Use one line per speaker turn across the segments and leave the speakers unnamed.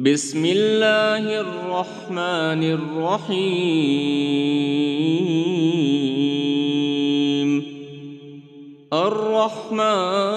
بسم الله الرحمن الرحيم الرحمن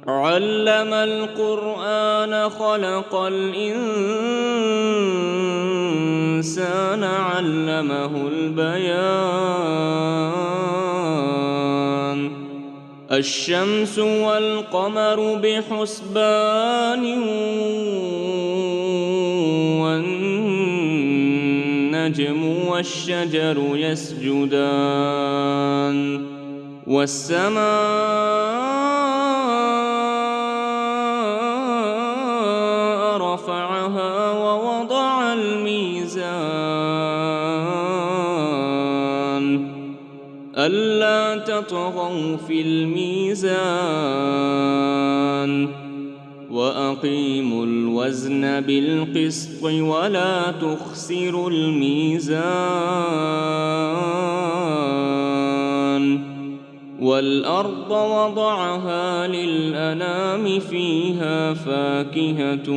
علم القرآن خلق الإنسان علمه البيان الشمس والقمر بحسبان والنجم والشجر يسجدان والسماء رفعها ووضع الميزان ألا تطغوا في الميزان وأقيموا الوزن بالقسط ولا تخسروا الميزان والأرض وضعها للأنام فيها فاكهة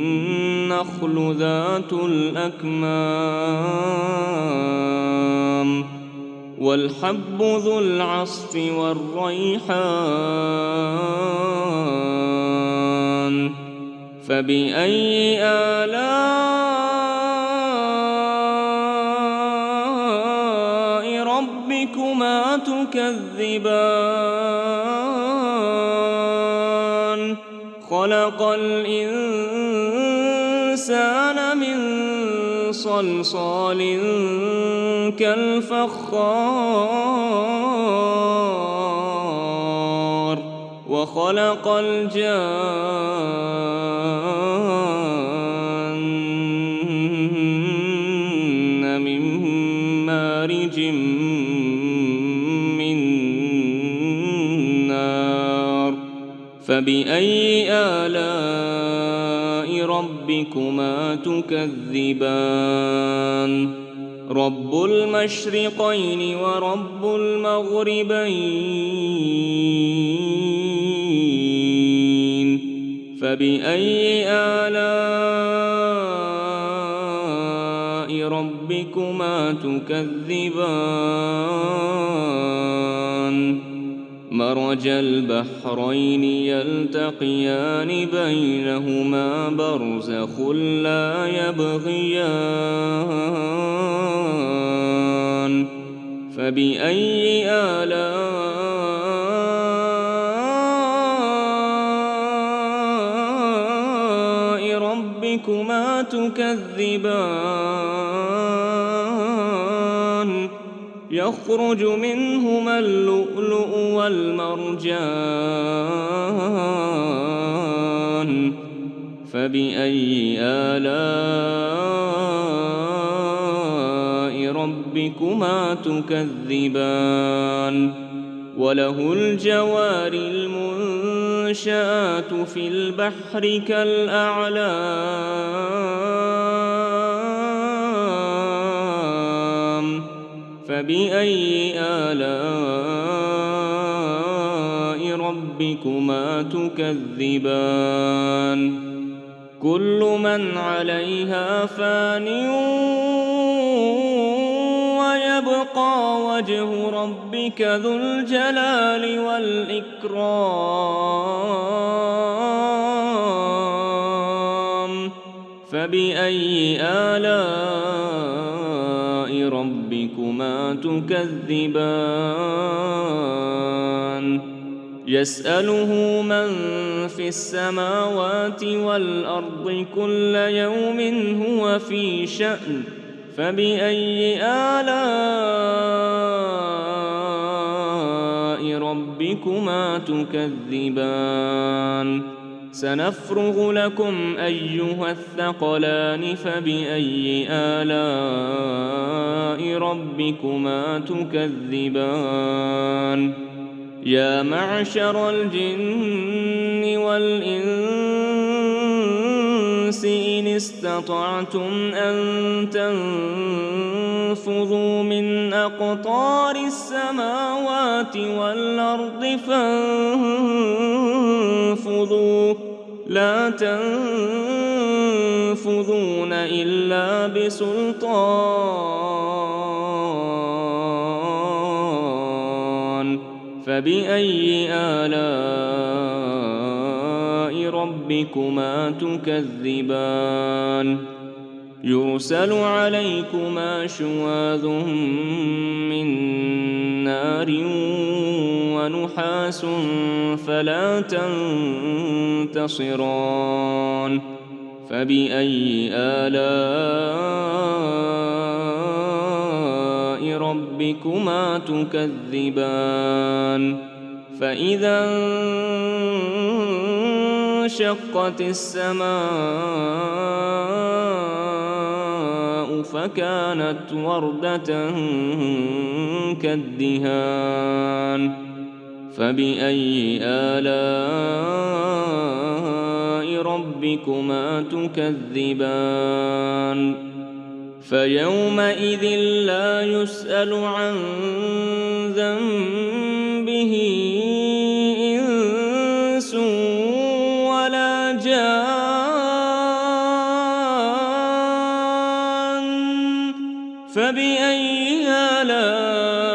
والنخل ذات الأكمام والحب ذو العصف والريحان فبأي آلاء ربكما تكذبان خلق الإنسان من صلصال كالفخار وخلق الجان من مارج من نار فبأي آلاء ربكما تكذبان رب المشرقين ورب المغربين فبأي آلاء ربكما تكذبان مرج البحرين يلتقيان بينهما برزخ لا يبغيان فبأي آلاء ربكما تكذبان يخرج منهما اللؤلؤ والمرجان فبأي آلاء ربكما تكذبان وله الجوار المنشآت في البحر كالأعلام فبأي آلاء ربكما تكذبان كل من عليها فان ويبقى وجه ربك ذو الجلال والإكرام فبأي آلاء ربكما تكذبان يسأله من في السماوات والأرض كل يوم هو في شأن فبأي آلاء ربكما تكذبان سنفرغ لكم أيها الثقلان فبأي آلاء ربكما تكذبان يا معشر الجن والإنس إن استطعتم أن تنفذوا من أقطار السماوات والأرض فانفذوا لا تنفذون إلا بسلطان فبأي آلاء ربكما تكذبان يرسل عليكما شواظ من نار ونحاس فلا تنتصران فبأي آلاء ربكما تكذبان فإذا انشقت السماء فكانت وردة كالدهان فبأي آلاء ربكما تكذبان فيومئذ لا يسأل عن ذنبه إنس ولا جان فبأي آلاء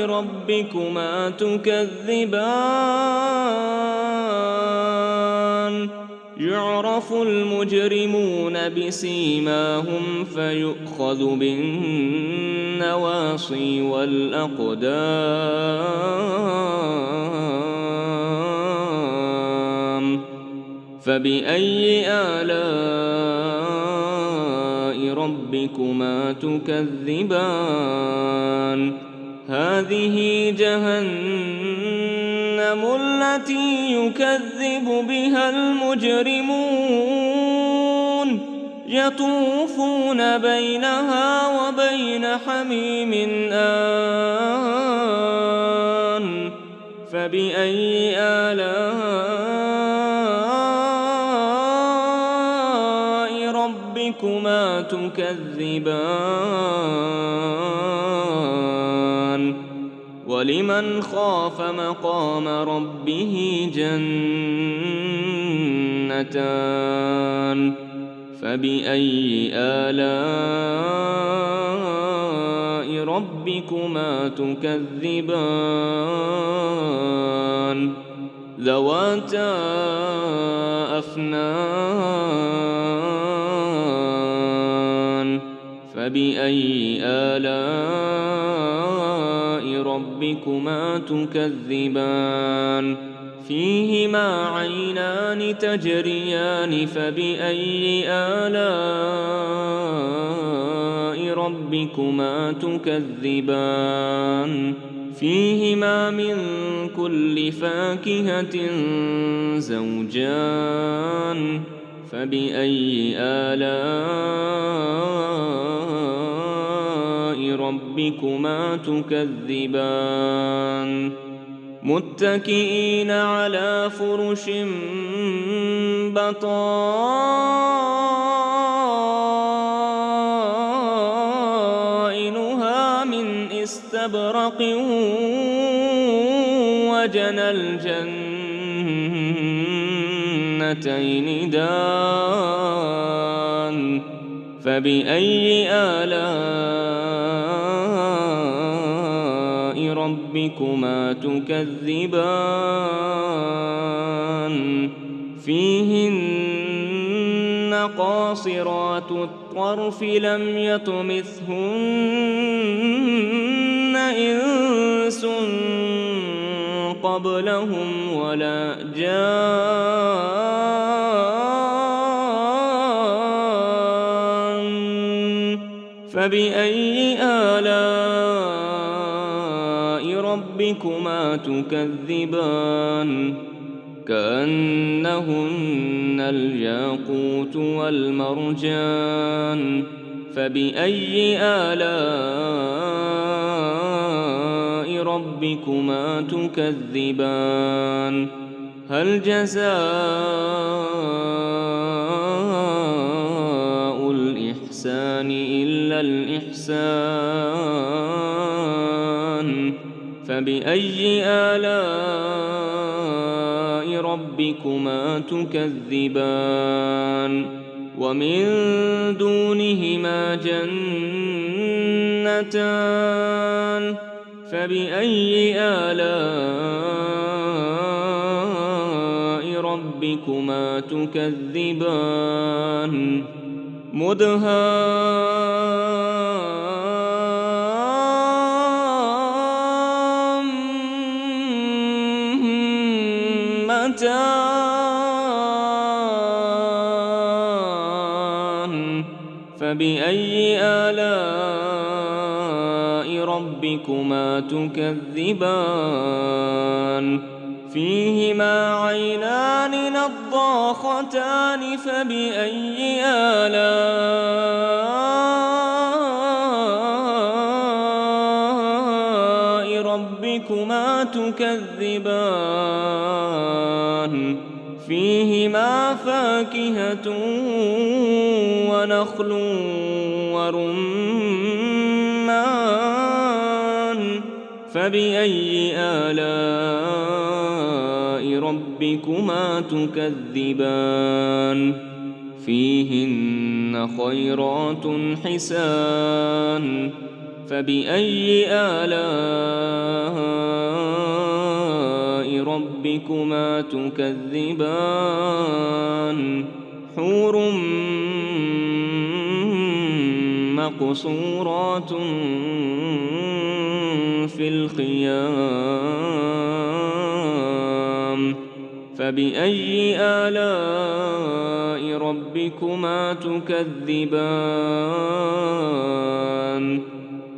ربكما تكذبان يعرف المجرمون بسيماهم فيؤخذ بالنواصي والأقدام فبأي آلاء ربكما تكذبان هذه جهنم التي يكذب بها المجرمون يطوفون بينها وبين حميم آن فبأي آلاء ربكما تكذبان ولمن خاف مقام ربه جنتان فبأي آلاء ربكما تكذبان ذواتا أفنان فبأي آلاء ربكما تكذبان فيهما عينان تجريان فبأي آلاء ربكما تكذبان فيهما من كل فاكهة زوجان فبأي آلاء ربكما تكذبان متكئين على فرش بطائنها من استبرق وجنى الجنتين دان فبأي آلاء ربكما تكذبان فيهن قاصرات الطرف لم يطمثهن إنس قبلهم ولا جان فبأي آلاء ربكما تكذبان كأنهن الياقوت والمرجان فبأي آلاء ربكما تكذبان هل جزاء الإحسان إلا الإحسان فبأي آلاء ربكما تكذبان ومن دونهما جنتان فبأي آلاء ربكما تكذبان مدهامتان فبأي آلاء ربكما تكذبان فيهما عينان نضاختان فبأي آلاء ربكما تكذبان فيهما فاكهة ونخل ورمان فبأي آلاء ربكما تكذبان فيهن خيرات حسان فبأي آلاء ربكما تكذبان حور مقصورات في الخيام فبأي آلاء ربكما تكذبان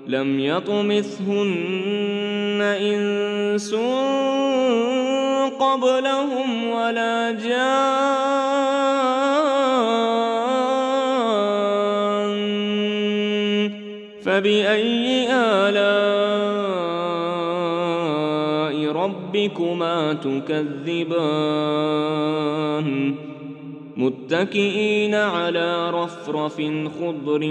لم يطمثهن إنس قبلهم ولا جان فبأي آلاء ربكما تكذبان متكئين على رفرف خضر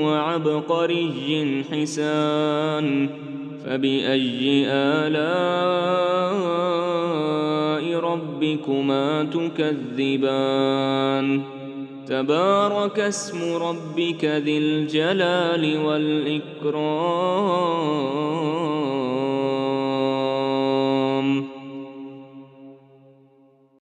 وعبقري حسان فبأي آلاء ربكما تكذبان تبارك اسم ربك ذي الجلال والإكرام